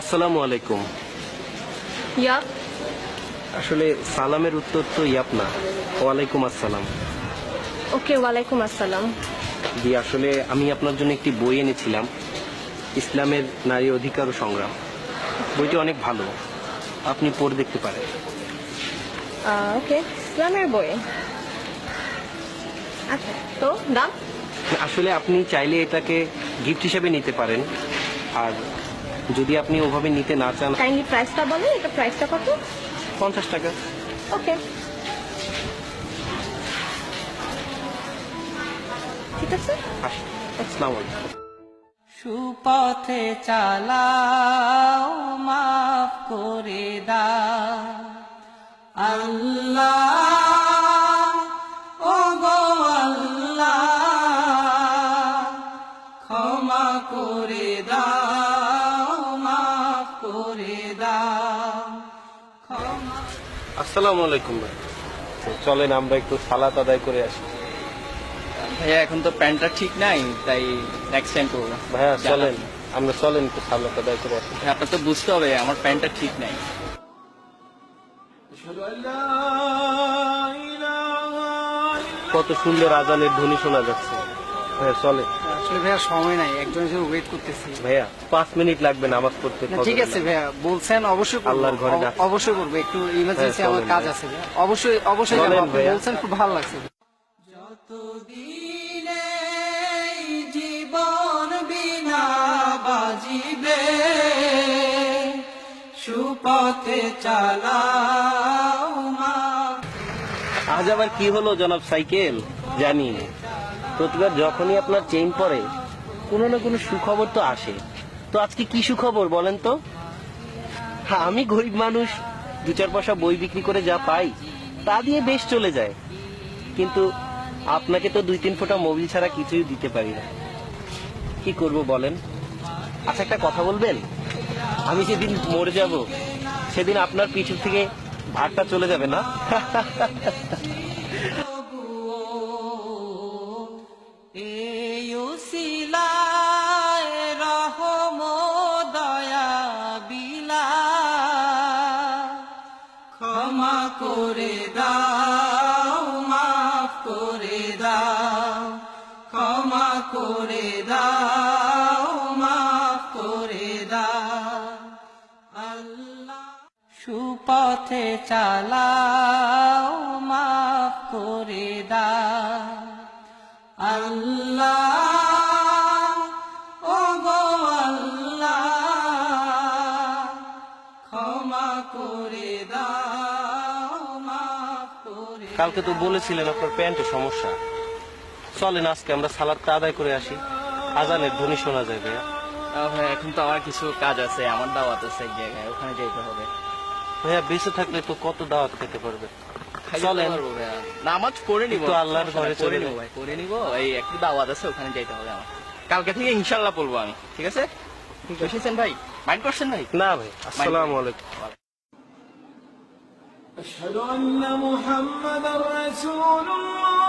আসসালামু আলাইকুম। ইয়াপ। আসলে সালামের উত্তর তো ইয়াপ না, ওয়ালাইকুম আসসালাম। ওকে, ওয়ালাইকুম আসসালাম। জি, আসলে আমি আপনার জন্য একটি বই এনেছিলাম, ইসলামের নারী অধিকার ও সংগ্রাম। বইটি অনেক ভালো, আপনি পড়ে দেখতে পারেন। ওকে, ইসলামের বই। আচ্ছা, তো দাম? আসলে আপনি চাইলে এটাকে গিফট হিসেবে নিতে পারেন, আর যদি আপনি ওভাবে নিতে না চান, কাইন্ডলি প্রাইসটা বলেন। এটা প্রাইসটা কত? 50 টাকা। ওকে, ঠিক আছে। আসসালামু আলাইকুম। সুপথে চালাও, মাফ করে দাও আল্লাহ, ও গো আল্লাহ, ক্ষমা করে দাও, মাফ করে দাও, ক্ষমা। আসসালামু আলাইকুম ভাই, চলেন আমরা একটু সালাত আদায় করে আসি। ভাইয়া এখন তো প্যান্টটা ঠিক নাই, তাই নেক্সট টাইম করবো। ভাইয়া চলেন, আমরা চলেন একটু সালাত আদায় করে আসি। ভাই, আপনার তো বুঝতে হবে আমার প্যান্টটা ঠিক নাই। কত সুন্দর আজানের ধ্বনি শোনা যাচ্ছে। ভাইয়া চলে। আসলে ভাইয়া সময় নাই, একজনের জন্য ওয়েট করতেছি। ভাইয়া 5 মিনিট লাগবে নামাজ পড়তে। ঠিক আছে ভাইয়া, বলছেন অবশ্যই করবো। আল্লাহর ঘরে ডাকছেন। অবশ্যই করবো, একটু ইমার্জেন্সি হ্যাঁ, আমার চলেন কাজ ভাইয়া। আছে ভাইয়া। অবশ্যই অবশ্যই চলেন যাবো। আপনি ভাইয়া। বলছেন, খুব ভালো লাগছে। যতদিনে জীবন বিনা বাজিবে, সুপথে চালাও মা। আজ আবার কি হলো জনাব সাইকেল? জানি প্রতিবার যখনই আপনার চেইন পরে কোনো না কোনো সুখবর তো আসে, তো আজকে কি সুখবর বলেন তো? হ্যাঁ, আমি গরিব মানুষ, 2-4 পয়সা বই বিক্রি করে যা পাই তা দিয়ে বেশ চলে যায়, কিন্তু আপনাকে তো 2-3 ফোঁটা মোবিল ছাড়া কিছুই দিতে পারি না। কি করব বলেন? আচ্ছা, একটা কথা বলবেন, আমি যেদিন মরে যাব সেদিন আপনার পিছু থেকে ভাতটা চলে যাবে না? এই উসিলায় রহম দয়া বিলা, ক্ষমা করে দাও, মাফ করে দাও, ক্ষমা করে দাও, মাফ করে দাও আল্লাহ। সুপথে চালাও, মাফ করে দাও আল্লাহ, ও গো আল্লাহ, ক্ষমা করে দাও, মাফ করে। কালকে তো বলেছিলেন আপনার প্যান্টে সমস্যা। চলেন আজকে আমরা সালাদটা আদায় করে আসি, আজানের ধ্বনি শোনা যায় ভাইয়া। ভাই এখন তো আমার কিছু কাজ আছে, আমার দাওয়াত আছে এক জায়গায়, ওখানে যেতে হবে। ভাইয়া বেঁচে থাকলে তো কত দাওয়াত খেতে পারবে। খাইতে চলেন। পারবো ভাইয়া, নামাজ পড়ে নিবো, একটু আল্লাহর ঘরে পড়ে চলে নিবো যাই। ভাই, পড়ে নিবো। এই একটু দাওয়াত আছে, ওখানে যেতে হবে আমার। কালকে থেকে ইনশাল্লাহ পড়বো আমি, ঠিক আছে? বুঝেছেন ভাই? মাইন্ড করছেন ভাই? না ভাই, আসসালামু আলাইকুম। أشهد أن محمدا رسول الله.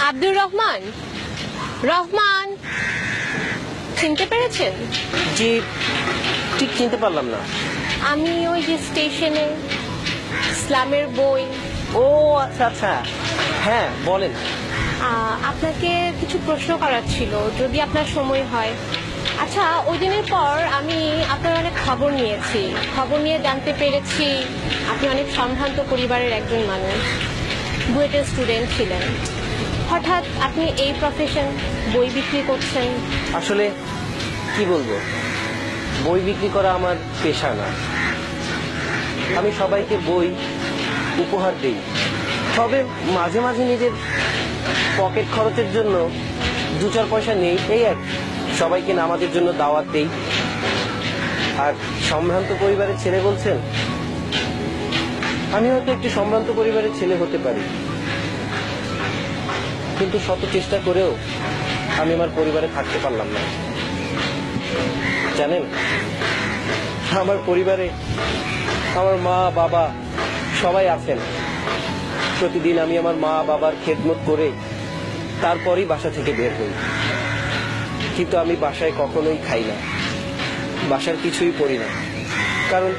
আব্দুর রহমান, রহমান, চিনতে পেরেছেন? জি, ঠিক চিনতে পারলাম না। আমি ওই যে স্টেশনে ইসলামের বই। ও আচ্ছা আচ্ছা, হ্যাঁ বলেন। আপনাকে কিছু প্রশ্ন করার ছিল, যদি আপনার সময় হয়। আচ্ছা, ওই দিনের পর আমি আপনার অনেক খবর নিয়েছি, খবর নিয়ে জানতে পেরেছি আপনি অনেক সম্ভ্রান্ত পরিবারের একজন মানুষ, বুয়েটের স্টুডেন্ট ছিলেন। হঠাৎ আপনি এই প্রফেশন, বই বিক্রি করছেন। আসলে কি বলবো, বই বিক্রি করা আমার পেশা না। আমি সবাইকে বই উপহার দিই, তবে মাঝে মাঝে নিজের পকেট খরচের জন্য 2-4 পয়সা নেই, এই আর কি। সবাইকে নামাজের জন্য দাওয়াত দেই। আর সম্ভ্রান্ত পরিবারের ছেলে বলছেন, আমি হয়তো একটি সম্ভ্রান্ত পরিবারের ছেলে হতে পারি, কিন্তু শত চেষ্টা করেও আমি আমার পরিবারে থাকতে পারলাম না। জানেন, আমার পরিবারে আমার মা বাবা সবাই আছেন। প্রতিদিন আমি আমার মা বাবার খেদমত করে তারপরই বাসা থেকে বের হই। কিন্তু আমি বাসায় কখনোই খাই না, বাসার কিছুই পড়ি না, কারণ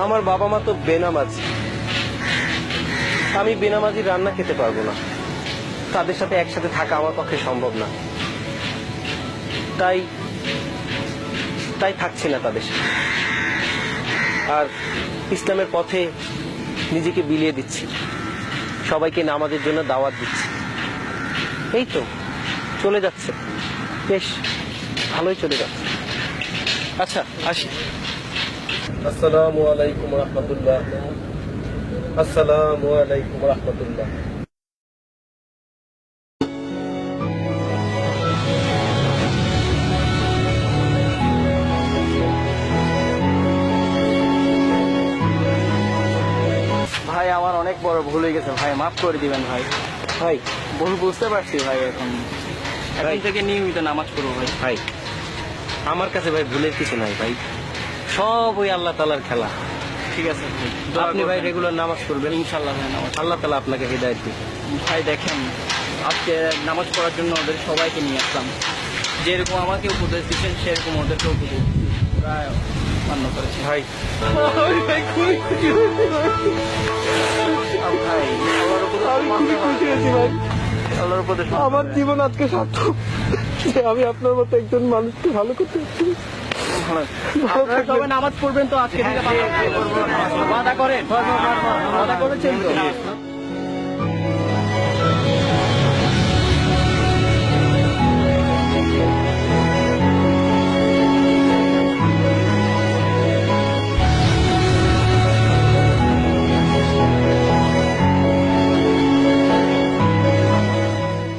আমার বাবা মা তো বেনামাজি। আমি বেনামাজি রান্না খেতে পারবো না, তাদের সাথে একসাথে থাকা আমার পক্ষে সম্ভব না। তাই তাই থাকছি না তাদের সাথে, আর ইসলামের পথে নিজেকে বিলিয়ে দিচ্ছি, সবাইকে নামাজের জন্য দাওয়াত দিচ্ছি। এই তো চলে যাচ্ছে, বেশ ভালোই চলে যাচ্ছে। আচ্ছা আসি। আসসালামু আলাইকুম রহমতুল্লাহ। আসসালামু আলাইকুম রহমতুল্লাহ। ভাই আমার অনেক বড় ভুল হয়ে গেছে ভাই, মাফ করে দিবেন ভাই। ভাই ভুল বুঝতে পারছি ভাই, এখন থেকে নিয়মিত নামাজ পড়বো ভাই। ভাই আমার কাছে ভাই ভুলের কিছু নাই ভাই, সব ওই আল্লাহ তাআলার খেলা। ঠিক আছে ভাই, আপনি ভাই রেগুলার নামাজ পড়বেন, ইনশাল্লাহ ভাই নামাজ। আল্লাহ তাআলা আপনাকে হিদায়াত দিবেন। ভাই দেখেন, আজকে নামাজ পড়ার জন্য ওদের সবাইকে নিয়ে আসলাম, যেরকম আমাকে উপদেশ দিচ্ছেন সেরকম ওদেরকে উপদেশ প্রায় মান্য করেছে ভাই ভাই খুবই খুশি হয়েছি ভাই, আল্লাহর উপদেশ আমি খুবই খুশি হয়েছি ভাই, আল্লাহর উপদেশ আমার জীবন আজকে সার্থক যে আমি আপনার মতো একজন মানুষকে ভালো করতে পারছি। আপনারা সবাই নামাজ পড়বেন তো আজকে থেকে? ওয়াদা করেন, ওয়াদা করেছেন তো?